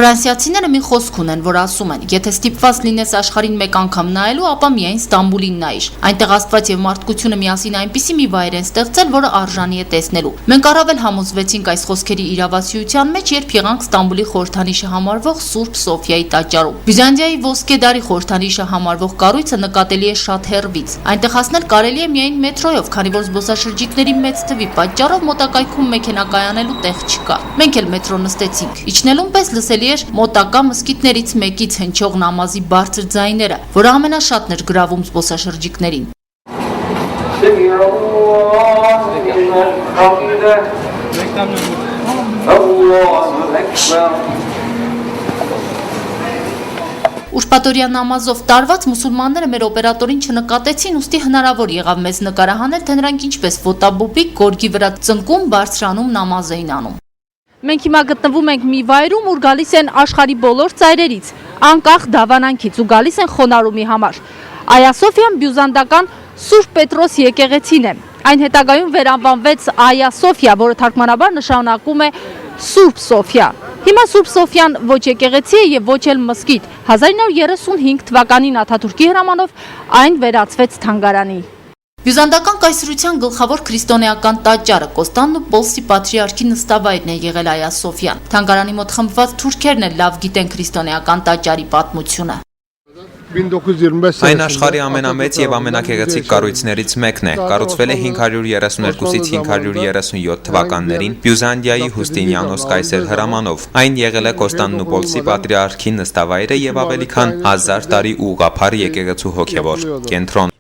Ֆրանսիացիները մի խոսք ունեն, որ ասում են, եթե ստիպված լինես աշխարհին մեկ անգամ նայելու, ապա միայն Ստամբուլին նայիր։ Այնտեղ Աստված եւ մարդկությունը միասին այնպիսի մի վայր են ստեղծել, որը արժանի է տեսնելու։ Մենք առավել համոզվեցինք այս խոսքերի իրավացիության մեջ, երբ եղանք Ստամբուլի խորհրդանիշը համարվող Սուրբ Սոֆիայի տաճարում։ Բյուզանդիայի ոսկե դարի խորհրդանիշը համարվող կառույցը նկատելի է շատ հեռվից։ Այնտեղ հասնել կարելի է միայն մետրոյով, քանի որ զբոսաշրջիկների մեծ թվի պատճառով մոտակայքում մեքենա տեղ չկա։ Մենք էլ մետրո նստեցինք։ Իջնելուն պես լսելի էր մոտակա մզկիթներից մեկից հնչող նամազի բարձր ձայները, որը ամենաշատն էր գրավում զբոսաշրջիկներին։ Ուշպատորյա նամազով տարված մուսուլմանները մեր օպերատորին չնկատեցին, ուստի հնարավոր եղավ մեզ նկարահանել, թե նրանք ինչպես ոտաբոբիկ գորգի վրա ծնկում բարձրանում նամազ էին անում։ Մենք հիմա գտնվում ենք մի վայրում, ուր գալիս են աշխարհի բոլոր ծայրերից, անկախ դավանանքից ու գալիս են խոնարհումի համար։ Այա Սոֆիան բյուզանդական Սուրբ Պետրոս եկեղեցին է։ Այն հետագայում վերանվանվեց Այա Սոֆիա, որը թարգմանաբար նշանակում է Սուրբ Սոֆիա։ Հիմա Սուրբ Սոֆիան ոչ եկեղեցի է եւ ոչ էլ մզկիթ։ 1935 թվականին Աթաթուրքի հրամանով այն վերածվեց թանգարանի։ Բյուզանդական կայսրության գլխավոր քրիստոնեական տաճարը Կոստանդնուպոլսի պատրիարքի նստավայրն է եղել Այա Սոֆիան։ Թանգարանի մոտ խմբված թուրքերն էլ լավ գիտեն քրիստոնեական տաճարի պատմությունը։ Այն աշխարհի ամենամեծ եւ ամենագեղեցիկ կառույցներից մեկն է։ Կառուցվել է 532-ից 537 թվականներին Բյուզանդիայի Հուստինիանոս կայսեր հրամանով։ Այն եղել է Կոստանդնուպոլսի պատրիարքի նստավայրը եւ ավելի քան 1000 տարի ուղղափառ եկեղեցու հոգեվոր կենտրոն։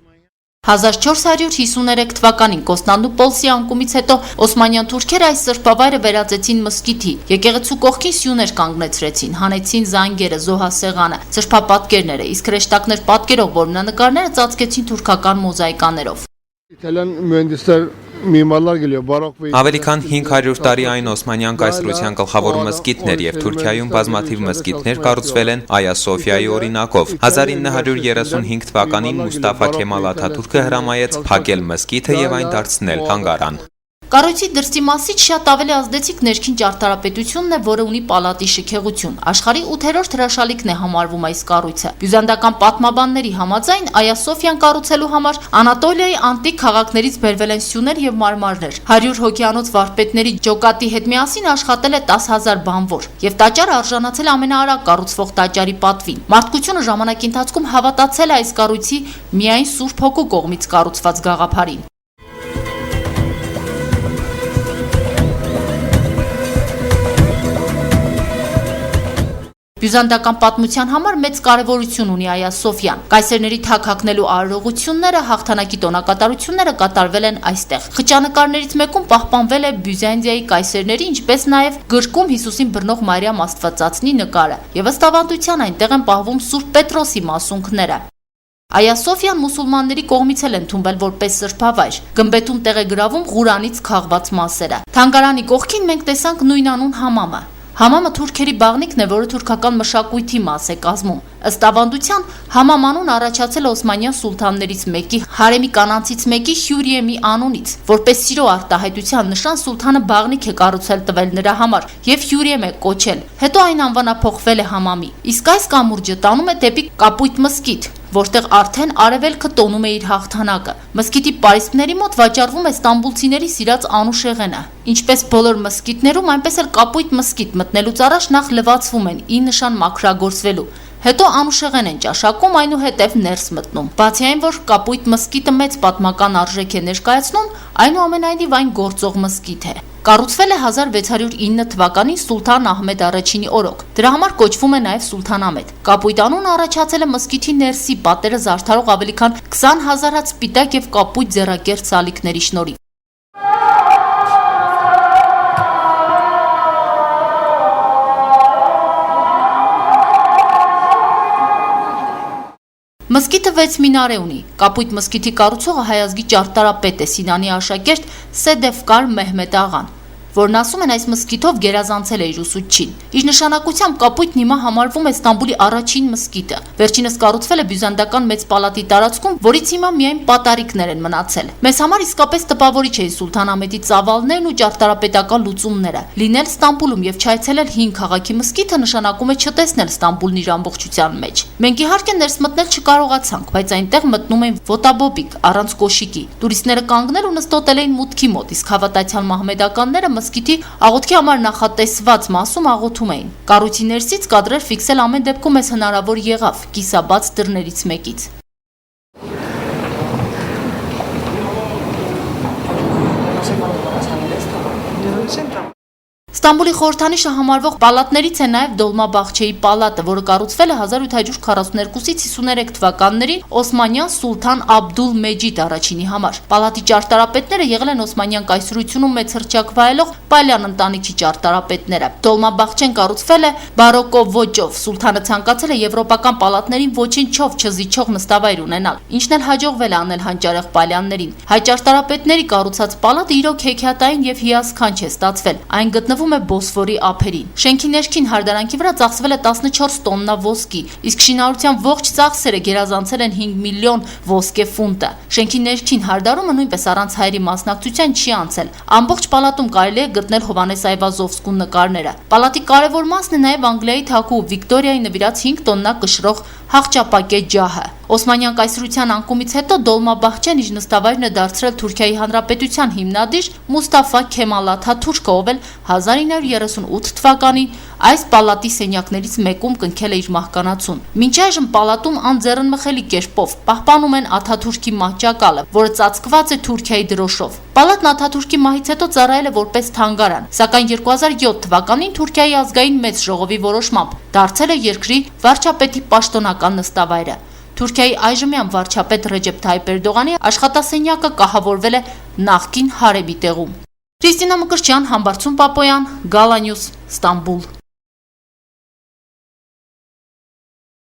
1453 թվականին Կոստանդնուպոլսի անկումից հետո օսմանյան թուրքերը այս սրբավայրը վերածեցին մզկիթի, եկեղեցու կողքին սյուներ կանգնեցրեցին, հանեցին զանգերը, զոհասեղանը, սրբապատկերները, իսկ հրեշտակներ պատկերող որմնանկարները ծածկեցին թուրքական մոզաիկաներով։ Ավելի քան 500 տարի այն Օսմանյան կայսրության գլխավոր մզկիթն էր եւ Թուրքիայում բազմաթիվ մզկիթներ կառուցվել են Այա Սոֆիայի օրինակով։ 1935 թվականին Մուստաֆա Քեմալ Աթաթուրքը հրամայեց փակել մզկիթը եւ այն դարձնել թանգարան։ Կառույցի դրսի մասից շատ ավելի ազդեցիկ ներքին ճարտարապետությունն է, որը ունի պալատի շքեղություն։ Աշխարհի 8-րդ հրաշալիքն է համարվում այս կառույցը։ Բյուզանդական պատմաբանների համաձայն Այա Սոֆիան կառուցելու համար Անատոլիայի անտիկ քաղաքներից բերվել են սյուներ եւ մարմարներ։ 100 հոգեանոց վարպետների ջոկատի հետ միասին աշխատել է 10,000 բանվոր, եւ տաճարը արժանացել ամենաարագ կառուցվող տաճարի պատվին։ Մարդկությունը ժամանակի ընթացքում հավատացել է այս կառույցի միայն Սուրբ Հոգու կողմից կառուցված գաղափարին։ Բյուզանդական պատմության համար մեծ կարևորություն ունի Այա Սոֆիան։ Կայսերների թագ հագնելու արարողությունները, հաղթանակի տոնակատարությունները կատարվել են այստեղ։ Խճանկարներից մեկում պահպանվել է Բյուզանդիայի կայսերների, ինչպես նաև գրկում Հիսուսին բռնող Մարիամ Աստվածածնի նկարը, եւ ըստ ավանդության այնտեղ են պահվում Սուրբ Պետրոսի մասունքները։ Այա Սոֆիան մուսուլմանների կողմից էլ ընդունվել որպես սրբավայր։ Գմբեթում տեղ է գրավում Ղուրանից քաղված մասերը։ Թանգարանի կողքին մենք տեսանք նույնանուն համամը։ Համամը թուրքերի բաղնիքն է, որը թուրքական մշակույթի մաս է կազմում։ Ըստ ավանդության, համամ անուն առաջացել է օսմանյան սուլթաններից մեկի հարեմի կանանցից մեկի Հյուրիեմի անունից, որպես սիրո արտահայտության նշան սուլթանը բաղնիք է կառուցել տվել նրա համար եւ Հյուրիեմ է կոչել։ Հետո այն անվանափոխվել է համամի։ Իսկ այս կամուրջը տանում է դեպի Կապույտ մզկիթ, որտեղ արդեն արևելքը տոնում է իր հաղթանակը։ Մզկիթի պարիսպների մոտ վաճառվում է ստամբուլցիների սիրած անուշեղենը։ Ինչպես բոլոր մզկիթներում, այնպես էլ Կապույտ մզկիթ մտնելուց առաջ նախ լվացվում են, ի նշան մաքրագործվելու։ Հետո անուշեղեն են ճաշակում, այնուհետև ներս մտնում։ Բացի այն, որ Կապույտ մզկիթը մեծ պատմական արժեք է ներկայացնում, այնուամենայնիվ այն գործող մզկիթ է։ Կառուցվել է 1609 թվականին Սուլթան Ահմեդ առաջինի օրոք։ Դրա համար կոչվում է նաև Սուլթան Ահմեդ։ Կապույտ անունը առաջացել է մզկիթի ներսի պատերը զարդարող ավելի քան 20,000 հատ սպիտակ եւ կապույտ ձեռակերտ սալիկների շնորհիվ։ Մզկիթը 6 մինարե ունի։ Կապույտ մզկիթի կառուցողը հայազգի ճարտարապետ է, Սինանի աշակերտ Սեդեֆկար Մեհմեդ աղան։ որն ասում են այս մզկիթով գերազանցել է իր ուսուցչին։ Իր նշանակությամբ կապույտն հիմա համարվում է Ստամբուլի առաջին մզկիթը։ Վերջինս կառուցվել է բյուզանդական մեծ պալատի տարածքում, որից հիմա միայն պատարիկներ են մնացել։ Մեզ համար իսկապես տպավորիչ էին Սուլթան Ահմեդի ծավալներն ու ճարտարապետական լուծումները։ Լինել Ստամբուլում եւ չայցելել հին քաղաքի մզկիթը նշանակում է չտեսնել Ստամբուլն իր ամբողջության մեջ։ Մենք իհարկե ներս մտնել չկարողացանք, բայց այնտեղ մտնում էին ոտաբոբիկ, առանց կոշիկի։ Տուրիստները կանգնել ու նստոտել էին մուտքի մոտ, իսկ հավատացյալ մահմեդականները մզկիթի աղոթքի համար նախատեսված մասում աղոթում էին։ Կառույցի ներսից կադրեր ֆիքսել ամեն դեպքում մեզ հնարավոր եղավ կիսաբաց դռներից մեկից։ Ստամբուլի խորհրդանիշը համարվող պալատներից է նաև Դոլմաբաղչեի պալատը, որը կառուցվել է 1742-ից 53 թվականներին Օսմանյան Սուլթան Աբդուլ Մեջիդ առաջինի համար։ Պալատի ճարտարապետները եղել են Օսմանյան կայսրությունում մեծ հռչակ վայելող Պալյան ընտանիքի ճարտարապետները։ Դոլմաբաղչեն կառուցվել է բարոկո ոճով։ Սուլթանը ցանկացել է եվրոպական պալատներին ոչինչով չզիջող նստավայր ունենալ, ինչն էլ հաջողվել է անել հանճարեղ Պալյաններին։ Հայ ճարտարապետների կառուցած պալատը իրոք հեքիաթային եւ հիասքանչ է ստացվել։ Այն գտնվում է Բոսֆորի ափերին։ Շենքի ներքին հարդարանքի վրա ծախսվել է 14 տոննա ոսկի, իսկ շինարարության ողջ ծախսերը գերազանցել են 5 միլիոն ոսկե ֆունտը։ Շենքի ներքին հարդարումը նույնպես առանց հայերի մասնակցության չի անցել։ Ամբողջ պալատում կարելի է գտնել Հովանես Այվազովսկու նկարները։ Պալատի կարևոր մասն է նաև Անգլիայի թագու Վիկտորիայի նվիրած 5 տոննա կշռող հաղճապակե ջահը։ Օսմանյան կայսրության անկումից հետո Դոլմաբաղչեն իր նստավայրն է դարձրել Թուրքիայի Հանրապետության հիմնադիր Մուստաֆա Քեմալ Աթաթուրքը, ով էլ 1938 թվականին այս պալատի սենյակներից մեկում կնքել է իր մահկանացուն։ Մինչ այժմ պալատում անձեռնմխելի կերպով պահպանում են Աթաթուրքի մահճակալը, որը ծածկված է Թուրքիայի դրոշով։ Պալատն Աթաթուրքի մահից հետո ծառայել է որպես թանգարան, սակայն 2007 թվականին Թուրքիայի ազգային մեծ ժողովի որոշմամբ դարձել է երկրի վարչապետի պաշտոնական նստավայրը։ Թուրքիայի այժմյան վարչապետ Ռեջեփ Թայիփ Էրդողանի աշխատասենյակը կահավորվել է նախկին հարեմի տեղում։ Քրիստինա Մկրտչյան, Համբարձում Պապոյան, Գալանյուս, Ստամբուլ։